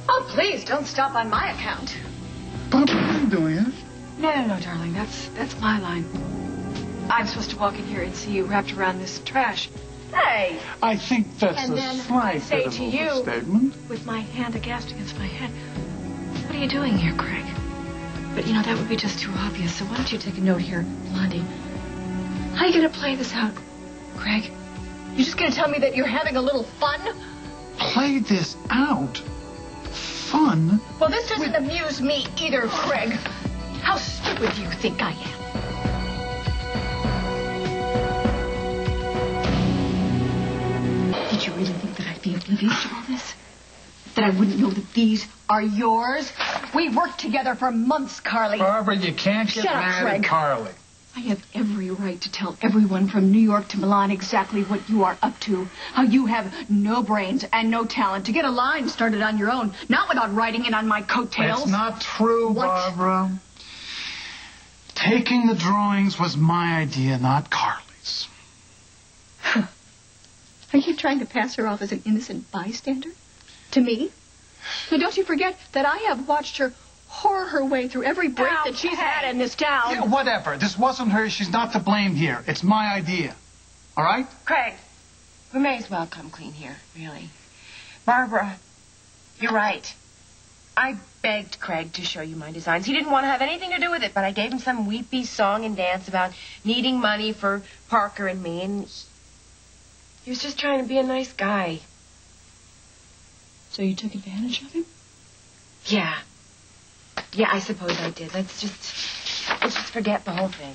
Oh, please, don't stop on my account. Barbara, what are you doing here? No, darling, that's my line. I'm supposed to walk in here and see you wrapped around this trash. Hey! I think that's And a then slight say bit of to you, overstatement. with my hand aghast against my head, what are you doing here, Craig? But, you know, that would be just too obvious, so why don't you take a note here, Blondie? How are you going to play this out, Craig? You just going to tell me that you're having a little fun? Play this out? Fun? Well, this doesn't amuse me either, Craig. How stupid do you think I am? Did you really think that I'd be oblivious to all this? That I wouldn't know that these are yours? We worked together for months, Carly. Barbara, you can't get Shut up, mad Craig. at Carly. I have every right to tell everyone from New York to Milan exactly what you are up to. How you have no brains and no talent to get a line started on your own, not without writing it on my coattails. That's not true, What? Barbara. Taking the drawings was my idea, not Carly's. Are you trying to pass her off as an innocent bystander? To me? Now, don't you forget that I have watched her whore her way through every break that she's had in this town. Yeah, whatever. This wasn't her. She's not to blame here. It's my idea. All right? Craig, we may as well come clean here, really. Barbara, you're right. I begged Craig to show you my designs. He didn't want to have anything to do with it, but I gave him some weepy song and dance about needing money for Parker and me, and he was just trying to be a nice guy. So you took advantage of him? Yeah. Yeah, I suppose I did. Let's just forget the whole thing.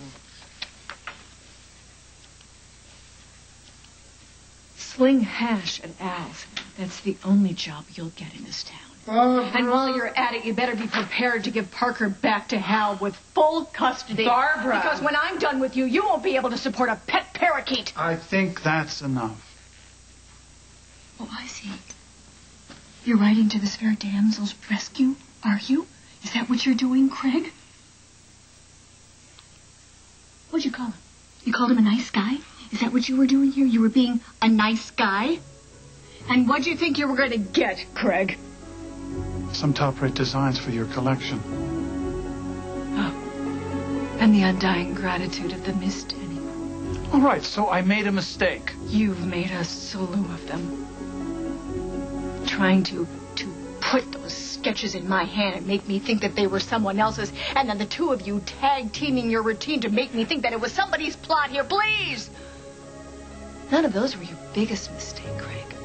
Sling hash at Al's. That's the only job you'll get in this town. Barbara. And while you're at it, you better be prepared to give Parker back to Hal with full custody. Barbara. Because when I'm done with you, you won't be able to support a pet parakeet. I think that's enough. Oh, I see. You're riding to this fair damsel's rescue, are you? Is that what you're doing, Craig? What'd you call him? You called him a nice guy? Is that what you were doing here? You were being a nice guy? And what'd you think you were going to get, Craig? Some top-rate designs for your collection. Oh. And the undying gratitude of the Miss Denny. All right, so I made a mistake. You've made a slew of them. Trying to put those sketches in my hand and make me think that they were someone else's, and then the two of you tag-teaming your routine to make me think that it was somebody's plot here. Please! None of those were your biggest mistake, Craig.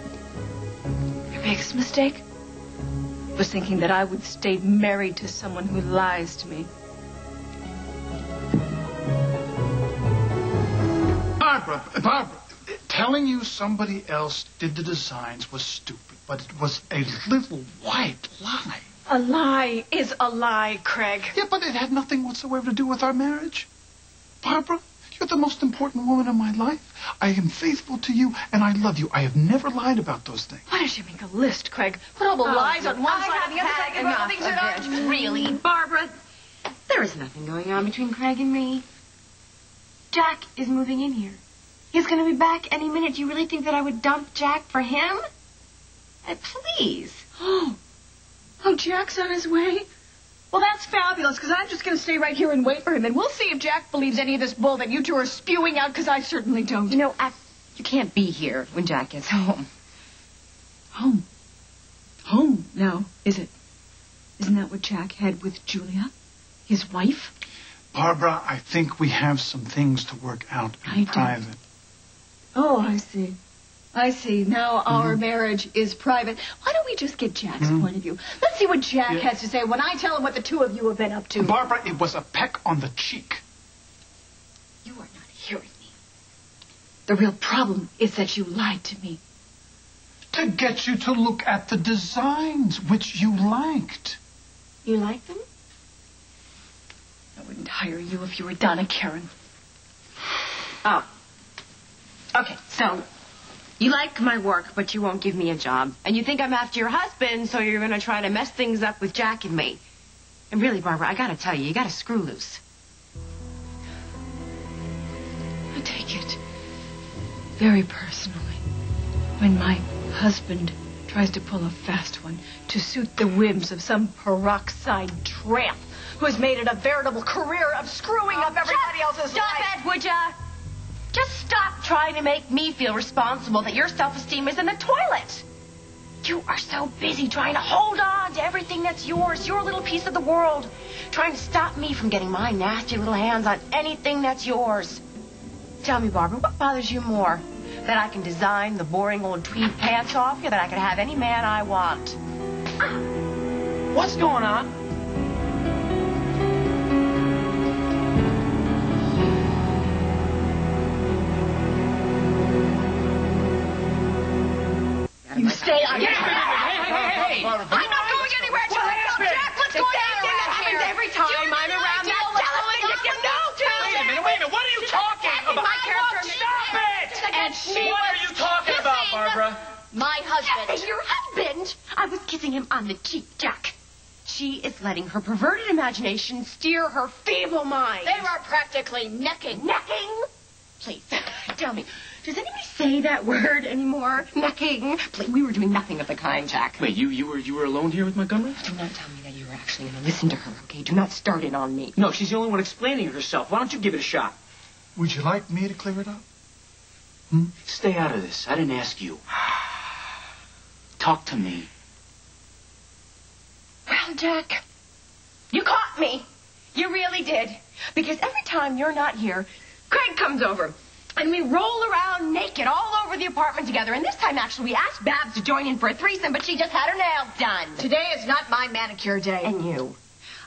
Your biggest mistake was thinking that I would stay married to someone who lies to me. Barbara, telling you somebody else did the designs was stupid, but it was a little white lie. A lie is a lie, Craig. Yeah, but it had nothing whatsoever to do with our marriage. Barbara, you're the most important woman in my life. I am faithful to you, and I love you. I have never lied about those things. Why don't you make a list, Craig? Put all the lies on one side and the other side and all the things that aren't. Really, Barbara, there is nothing going on between Craig and me. Jack is moving in here. He's going to be back any minute. Do you really think that I would dump Jack for him? Please. Oh, Jack's on his way? Well, that's fabulous, because I'm just going to stay right here and wait for him, and we'll see if Jack believes any of this bull that you two are spewing out, because I certainly don't. You know, you can't be here when Jack gets home. Home? Home now, is it? Isn't that what Jack had with Julia? His wife? Barbara, I think we have some things to work out in private. Oh, I see. I see. Now our marriage is private. Why don't we just get Jack's point of view? Let's see what Jack has to say when I tell him what the two of you have been up to. Barbara, it was a peck on the cheek. You are not hearing me. The real problem is that you lied to me. To get you to look at the designs, which you liked. You like them? I wouldn't hire you if you were Donna Karen. Oh. Okay, so you like my work, but you won't give me a job. And you think I'm after your husband, so you're going to try to mess things up with Jack and me. And really, Barbara, I got to tell you, you got to screw loose. I take it. very personally when my husband tries to pull a fast one to suit the whims of some peroxide tramp who has made it a veritable career of screwing up everybody else's life. Stop it, would ya? Just stop trying to make me feel responsible that your self-esteem is in the toilet. You are so busy trying to hold on to everything that's yours, your little piece of the world, trying to stop me from getting my nasty little hands on anything that's yours. Tell me, Barbara, what bothers you more? That I can design the boring old tweed pants off you, that I can have any man I want? What's going on? You stay on your... Hey! I'm not going anywhere until I go, Jack. Let's go down here. That happens every time I'm around that telling you no to. Wait a minute. What are you talking about? My character. Stop it! And she What are you talking about, Barbara? My husband. Your husband? I was kissing him on the cheek, Jack. She is letting her perverted imagination steer her feeble mind. They were practically necking. Necking? Please, tell me, does anybody say that word anymore? Necking? Please, we were doing nothing of the kind, Jack. Wait, you were alone here with Montgomery? Do not tell me that you were actually going to listen to her, okay? Do not start it on me. No, she's the only one explaining herself. Why don't you give it a shot? Would you like me to clear it up? Stay out of this. I didn't ask you. Talk to me. Well, Jack, you caught me. You really did. Because every time you're not here, Craig comes over. And we roll around naked all over the apartment together. And this time, actually, we asked Babs to join in for a threesome, but she just had her nails done. Today is not my manicure day. And you.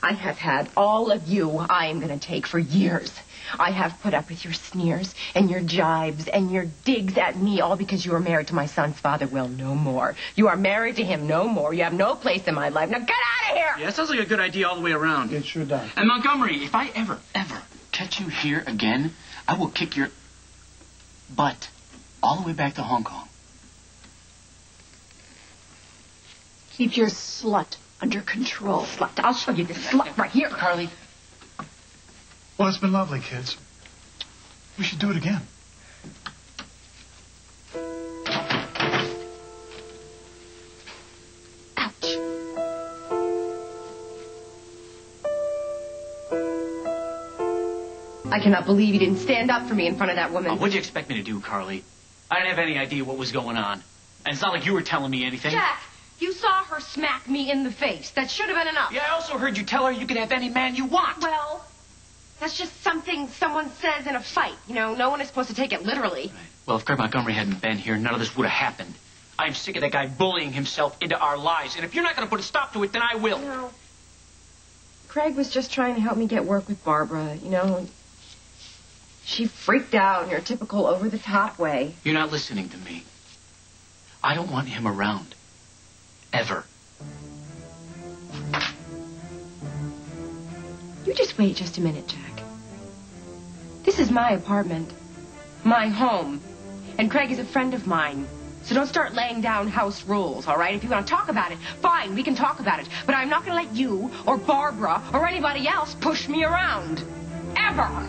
I have had all of you I am going to take for years. I have put up with your sneers and your jibes and your digs at me, all because you are married to my son's father. Well, no more. You are married to him, no more. You have no place in my life. Now get out of here! Yeah, that sounds like a good idea all the way around. It sure does. And Montgomery, if I ever catch you here again, I will kick your butt all the way back to Hong Kong. Keep your slut under control. Slut. I'll show you this slut right here. Carly. Well, it's been lovely, kids. We should do it again. Ouch. I cannot believe you didn't stand up for me in front of that woman. What'd you expect me to do, Carly? I didn't have any idea what was going on. And it's not like you were telling me anything. Jack, you saw her smack me in the face. That should have been enough. Yeah, I also heard you tell her you could have any man you want. Well, that's just something someone says in a fight. You know, no one is supposed to take it literally. Right. Well, if Craig Montgomery hadn't been here, none of this would have happened. I'm sick of that guy bullying himself into our lives. And if you're not going to put a stop to it, then I will. No. Craig was just trying to help me get work with Barbara, you know. She freaked out in your typical over-the-top way. You're not listening to me. I don't want him around. Ever. You just wait just a minute, Jack. This is my apartment. My home. And Craig is a friend of mine. So don't start laying down house rules, all right? If you want to talk about it, fine, we can talk about it. But I'm not going to let you or Barbara or anybody else push me around. Ever.